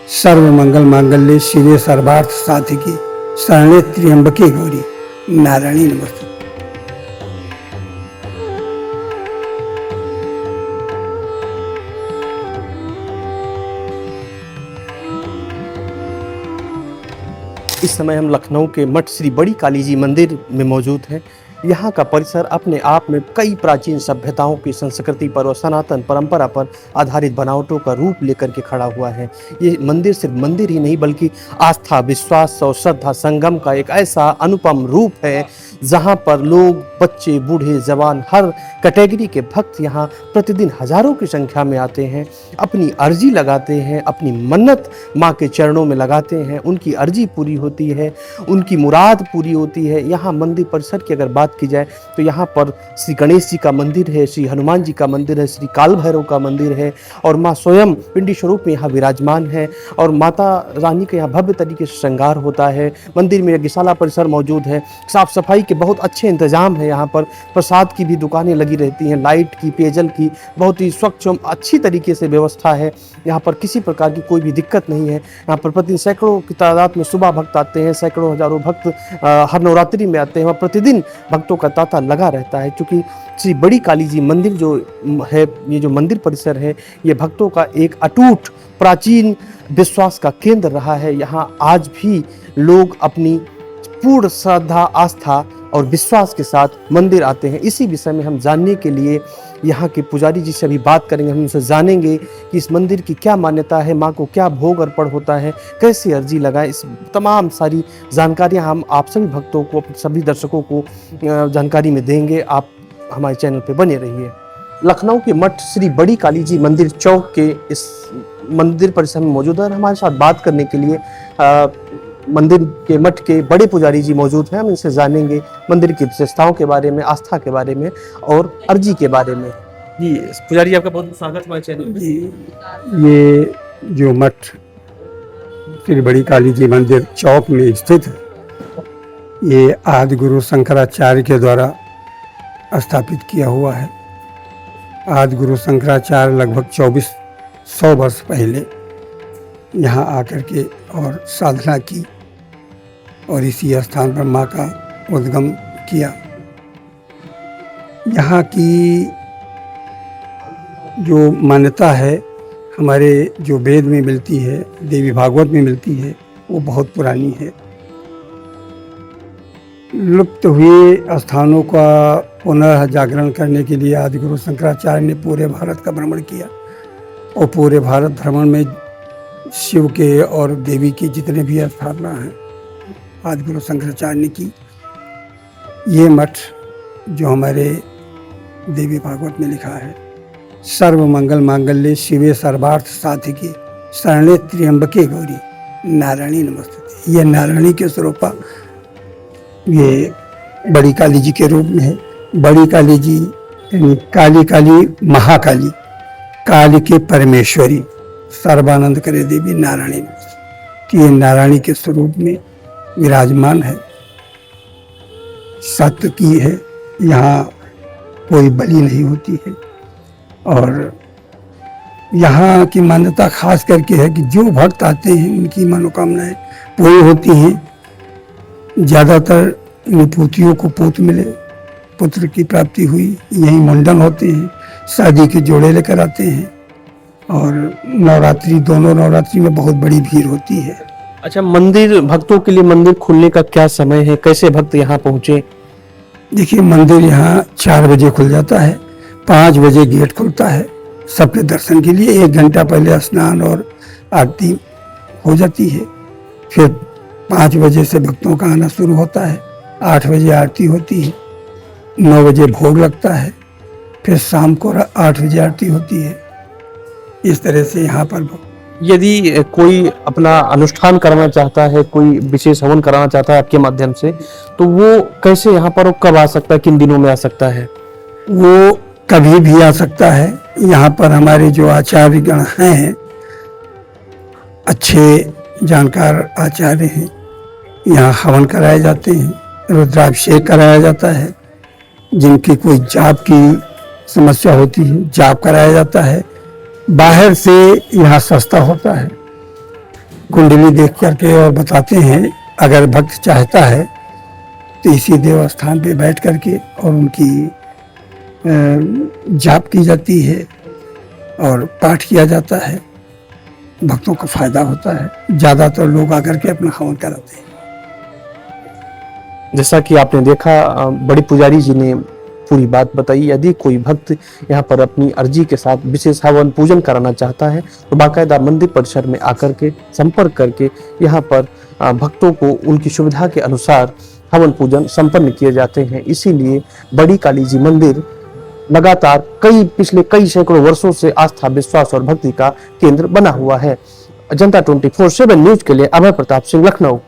सर्व मंगल मांगल्ये शिवे सर्वार्थ साधिके शरणे त्र्यंबके गौरी नारायणी नमस्ते। इस समय हम लखनऊ के मठ श्री बड़ी काली जी मंदिर में मौजूद हैं। यहाँ का परिसर अपने आप में कई प्राचीन सभ्यताओं की संस्कृति पर और सनातन परंपरा पर आधारित बनावटों का रूप लेकर के खड़ा हुआ है। ये मंदिर सिर्फ मंदिर ही नहीं बल्कि आस्था, विश्वास और श्रद्धा संगम का एक ऐसा अनुपम रूप है जहाँ पर लोग, बच्चे, बूढ़े, जवान, हर कैटेगरी के भक्त यहाँ प्रतिदिन हजारों की संख्या में आते हैं, अपनी अर्जी लगाते हैं, अपनी मन्नत माँ के चरणों में लगाते हैं, उनकी अर्जी पूरी होती है, उनकी मुराद पूरी होती है। यहाँ मंदिर परिसर की अगर बात की जाए तो यहाँ पर श्री गणेश जी का मंदिर है, श्री हनुमान जी का मंदिर है, श्री काल भैरव का मंदिर है और माँ स्वयं पिंडी स्वरूप में यहाँ विराजमान है और माता रानी का यहाँ भव्य तरीके से श्रृंगार होता है। मंदिर में गीशाला परिसर मौजूद है, साफ सफाई के बहुत अच्छे इंतजाम है। यहाँ पर प्रसाद की भी दुकानें लगी रहती हैं, लाइट की, पेयजल की बहुत ही स्वच्छ एवं अच्छी तरीके से व्यवस्था है। यहाँ पर किसी प्रकार की कोई भी दिक्कत नहीं है। यहाँ पर प्रतिदिन सैकड़ों की तादाद में सुबह भक्त आते हैं, सैकड़ों हजारों भक्त हर नवरात्रि में आते हैं और प्रतिदिन भक्तों का तांता लगा रहता है। क्योंकि श्री बड़ी काली जी मंदिर जो है, ये जो मंदिर परिसर है, ये भक्तों का एक अटूट प्राचीन विश्वास का केंद्र रहा है। यहाँ आज भी लोग अपनी पूर्ण श्रद्धा, आस्था और विश्वास के साथ मंदिर आते हैं। इसी विषय में हम जानने के लिए यहाँ के पुजारी जी से अभी बात करेंगे। हम उनसे जानेंगे कि इस मंदिर की क्या मान्यता है, माँ को क्या भोग अर्पण होता है, कैसे अर्जी लगाएं। इस तमाम सारी जानकारियाँ हम आप सभी भक्तों को, सभी दर्शकों को जानकारी में देंगे। आप हमारे चैनल पे बने रहिए। लखनऊ के मठ श्री बड़ी काली जी मंदिर चौक के इस मंदिर परिसर में मौजूद है। हमारे साथ बात करने के लिए मंदिर के मठ के बड़े पुजारी जी मौजूद हैं। हम इनसे जानेंगे मंदिर की विशेषताओं के बारे में, आस्था के बारे में और अर्जी के बारे में। जी पुजारी जी, आपका बहुत बहुत स्वागत हमारे चैनल पे। ये जो मठ श्री बड़ी काली जी मंदिर चौक में स्थित है, ये आदि गुरु शंकराचार्य के द्वारा स्थापित किया हुआ है। आदि गुरु शंकराचार्य लगभग 2400 वर्ष पहले यहाँ आकर के और साधना की और इसी स्थान पर माँ का उद्गम किया। यहाँ की जो मान्यता है, हमारे जो वेद में मिलती है, देवी भागवत में मिलती है, वो बहुत पुरानी है। लुप्त हुए स्थानों का पुनः जागरण करने के लिए आदि गुरु शंकराचार्य ने पूरे भारत का भ्रमण किया और पूरे भारत भ्रमण में शिव के और देवी की जितने भी स्थापना हैं आदि गुरु शंकराचार्य ने की। ये मठ जो हमारे देवी भागवत में लिखा है, सर्व मंगल मांगल्ये शिवे सर्वार्थ साधिके शरणे त्र्यंबके गौरी नारायणी नमस्ते। ये नारायणी के स्वरूपा ये बड़ी काली जी के रूप में है। बड़ी काली जी यानी काली काली महाकाली, काली के परमेश्वरी, सर्वानंद करे देवी नारायणी कि ये नारायणी के स्वरूप में विराजमान है। सत्य की है, यहाँ कोई बलि नहीं होती है और यहाँ की मान्यता खास करके है कि जो भक्त आते हैं उनकी मनोकामनाएं पूरी होती हैं। ज़्यादातर विभूतियों को पुत्र मिले, पुत्र की प्राप्ति हुई, यहीं मुंडन होते हैं, शादी के जोड़े लेकर आते हैं और नवरात्रि, दोनों नवरात्रि में बहुत बड़ी भीड़ होती है। अच्छा, मंदिर भक्तों के लिए मंदिर खुलने का क्या समय है, कैसे भक्त यहाँ पहुँचे? देखिए, मंदिर यहाँ 4 बजे खुल जाता है, 5 बजे गेट खुलता है सबके दर्शन के लिए। 1 घंटा पहले स्नान और आरती हो जाती है। फिर 5 बजे से भक्तों का आना शुरू होता है, 8 बजे आरती होती है, 9 बजे भोग लगता है, फिर शाम को 8 बजे आरती होती है। इस तरह से यहाँ पर यदि कोई अपना अनुष्ठान करना चाहता है, कोई विशेष हवन कराना चाहता है आपके माध्यम से, तो वो कैसे यहाँ पर कब आ सकता है, किन दिनों में आ सकता है? वो कभी भी आ सकता है। यहाँ पर हमारे जो आचार्य गण हैं, अच्छे जानकार आचार्य हैं। यहाँ हवन कराए जाते हैं, रुद्राभिषेक कराया जाता है। जिनकी कोई जाप की समस्या होती है, जाप कराया जाता है। बाहर से यहाँ सस्ता होता है, कुंडली देख करके और बताते हैं। अगर भक्त चाहता है तो इसी देवस्थान पे बैठ करके और उनकी जाप की जाती है और पाठ किया जाता है। भक्तों को फायदा होता है। ज़्यादातर लोग आकर के अपना हवन कराते हैं। जैसा कि आपने देखा, बड़े पुजारी जी ने पूरी बात बताई। यदि कोई भक्त यहाँ पर अपनी अर्जी के साथ विशेष हवन पूजन कराना चाहता है तो बाकायदा मंदिर परिसर में आकर के संपर्क करके यहाँ पर भक्तों को उनकी सुविधा के अनुसार हवन पूजन संपन्न किए जाते हैं। इसीलिए बड़ी काली जी मंदिर लगातार पिछले कई सैकड़ों वर्षों से आस्था, विश्वास और भक्ति का केंद्र बना हुआ है। जनता 24/7 न्यूज के लिए अभय प्रताप सिंह, लखनऊ।